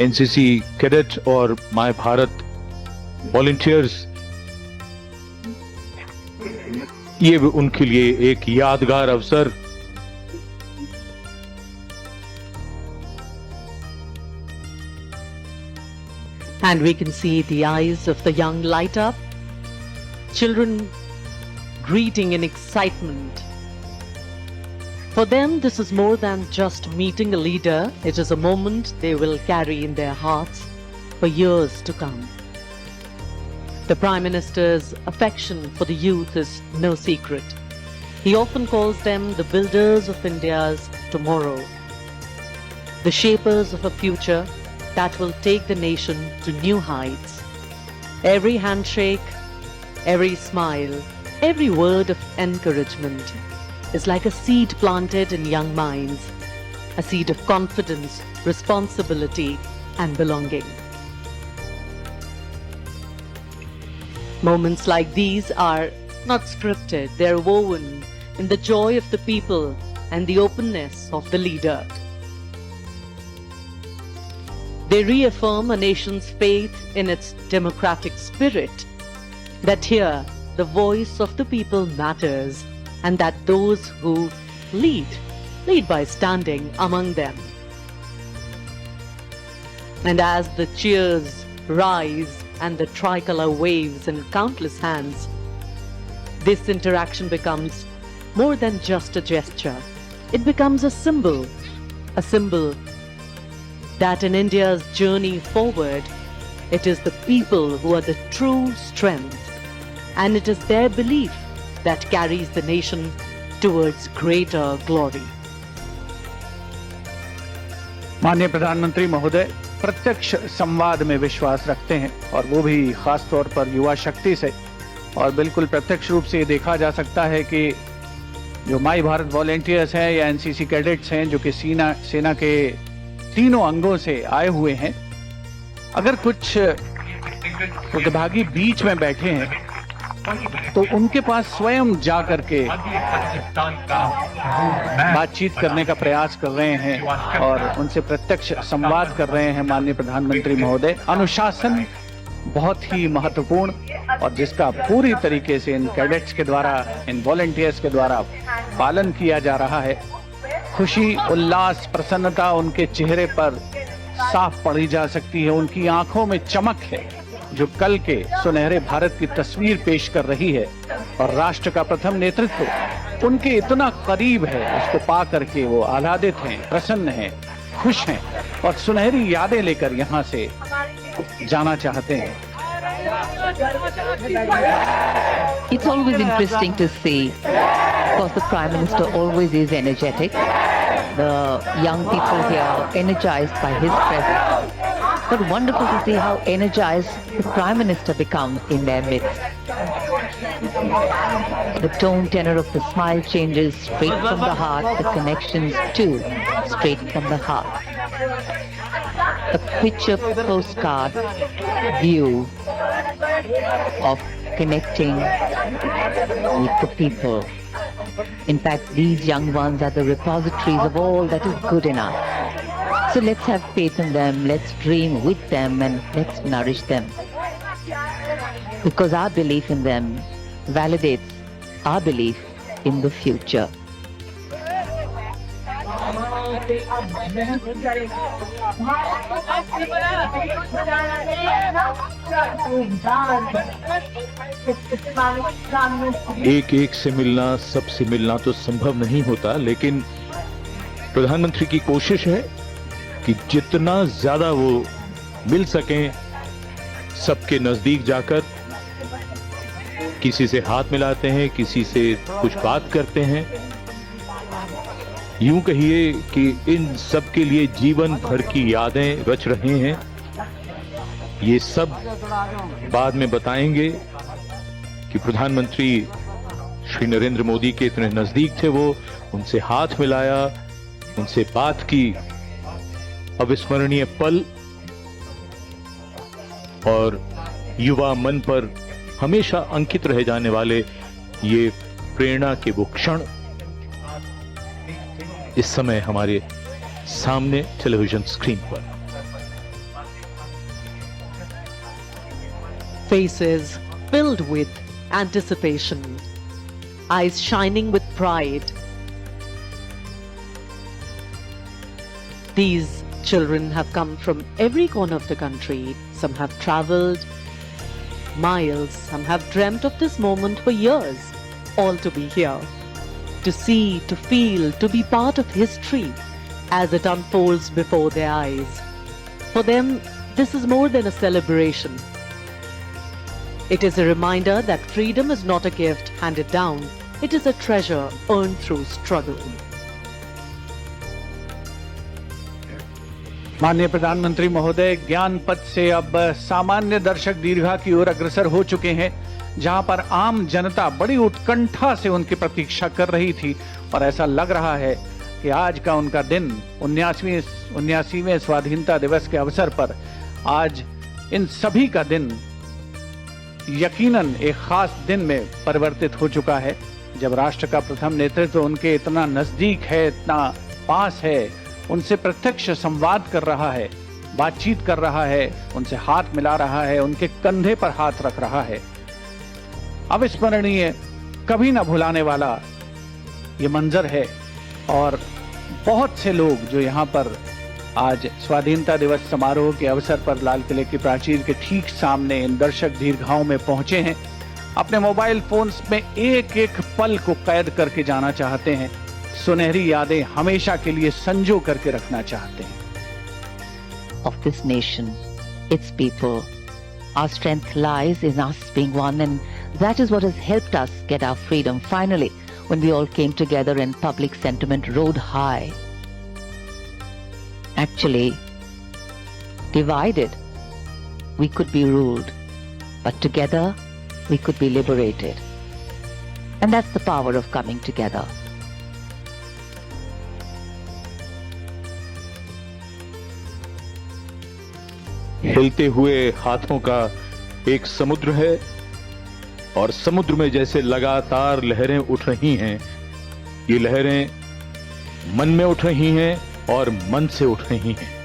NCC cadet और my Bharat volunteers, ये उनके लिए एक यादगार अवसर। And we can see the eyes of the young light up, children greeting in excitement. For them, this is more than just meeting a leader. It is a moment they will carry in their hearts for years to come. The Prime Minister's affection for the youth is no secret. He often calls them the builders of India's tomorrow, the shapers of a future that will take the nation to new heights. Every handshake, every smile, every word of encouragement is like a seed planted in young minds, a seed of confidence, responsibility, and belonging. Moments like these are not scripted, they are woven in the joy of the people and the openness of the leader. They reaffirm a nation's faith in its democratic spirit, that here the voice of the people matters, and that those who lead by standing among them. And as the cheers rise and the tricolor waves in countless hands, this interaction becomes more than just a gesture. It becomes a symbol that in India's journey forward, it is the people who are the true strength, and it is their belief that carries the nation towards greater glory. माननीय प्रधानमंत्री महोदय प्रत्यक्ष संवाद में विश्वास रखते हैं, और वो भी खास तौर पर युवा शक्ति से। और बिल्कुल प्रत्यक्ष रूप से ये देखा जा सकता है कि जो माई भारत वॉलंटियर्स हैं या एनसीसी कैडेट्स हैं, जो कि सेना के तीनों अंगों से आए हुए हैं, अगर कुछ प्रतिभागी बीच में बैठे हैं तो उनके पास स्वयं जा करके बातचीत करने का प्रयास कर रहे हैं और उनसे प्रत्यक्ष संवाद कर रहे हैं। माननीय प्रधानमंत्री महोदय, अनुशासन बहुत ही महत्वपूर्ण, और जिसका पूरी तरीके से इन कैडेट्स के द्वारा, इन वॉलंटियर्स के द्वारा पालन किया जा रहा है। खुशी, उल्लास, प्रसन्नता उनके चेहरे पर साफ पढ़ी जा सकती है। उनकी आंखों में चमक है जो कल के सुनहरे भारत की तस्वीर पेश कर रही है, और राष्ट्र का प्रथम नेतृत्व उनके इतना करीब है, उसको पा करके वो आह्लादित हैं, प्रसन्न हैं, खुश हैं और सुनहरी यादें लेकर यहाँ से जाना चाहते हैं। It's always interesting to see, because the Prime Minister always is energetic. The young people here are energized by his presence. But wonderful to see how energized the Prime Minister becomes in their midst. The tone tenor of the smile changes straight from the heart, the connections too, straight from the heart. A picture postcard view of connecting with the people. In fact, these young ones are the repositories of all that is good in us. So let's have faith in them, let's dream with them, and let's nourish them. Because our belief in them validates our belief in the future. एक एक से मिलना, सबसे मिलना तो संभव नहीं होता, लेकिन प्रधानमंत्री की कोशिश है कि जितना ज्यादा वो मिल सकें, सबके नजदीक जाकर किसी से हाथ मिलाते हैं, किसी से कुछ बात करते हैं। यूं कहिए कि इन सब के लिए जीवन भर की यादें रच रहे हैं। ये सब बाद में बताएंगे कि प्रधानमंत्री श्री नरेंद्र मोदी के इतने नजदीक थे वो, उनसे हाथ मिलाया, उनसे बात की। अविस्मरणीय पल और युवा मन पर हमेशा अंकित रह जाने वाले ये प्रेरणा के वो क्षण इस समय हमारे सामने टेलीविजन स्क्रीन पर। faces filled with anticipation, eyes shining with pride. These children have come from every corner of the country. Some have traveled miles, some have dreamt of this moment for years, all to be here, to see, to feel, to be part of history as it unfolds before their eyes. For them, this is more than a celebration. It is a reminder that freedom is not a gift handed down, it is a treasure earned through struggle. माननीय प्रधानमंत्री महोदय ज्ञान पथ से अब सामान्य दर्शक दीर्घा की ओर अग्रसर हो चुके हैं, जहां पर आम जनता बड़ी उत्कंठा से उनकी प्रतीक्षा कर रही थी और ऐसा लग रहा है कि आज का उनका दिन 79वें स्वाधीनता दिवस के अवसर पर आज इन सभी का दिन यकीनन एक खास दिन में परिवर्तित हो चुका है, जब राष्ट्र का प्रथम नेतृत्व उनके इतना नजदीक है, इतना पास है, उनसे प्रत्यक्ष संवाद कर रहा है, बातचीत कर रहा है, उनसे हाथ मिला रहा है, उनके कंधे पर हाथ रख रहा है। अविस्मरणीय, कभी ना भुलाने वाला ये मंजर है और बहुत से लोग जो यहाँ पर आज स्वाधीनता दिवस समारोह के अवसर पर लाल किले की प्राचीर के ठीक सामने इन दर्शक दीर्घाओं में पहुंचे हैं, अपने मोबाइल फोन्स में एक एक पल को कैद करके जाना चाहते हैं, सुनहरी यादें हमेशा के लिए संजो करके रखना चाहते हैं। Of this nation, its people. Our strength lies in us being one, and that is what has helped us get our freedom finally, when we all came together and public sentiment rode high. Actually, divided, we could be ruled, but together, we could be liberated. And that's the power of coming together. हिलते हुए हाथों का एक समुद्र है और समुद्र में जैसे लगातार लहरें उठ रही हैं, ये लहरें मन में उठ रही हैं और मन से उठ रही हैं।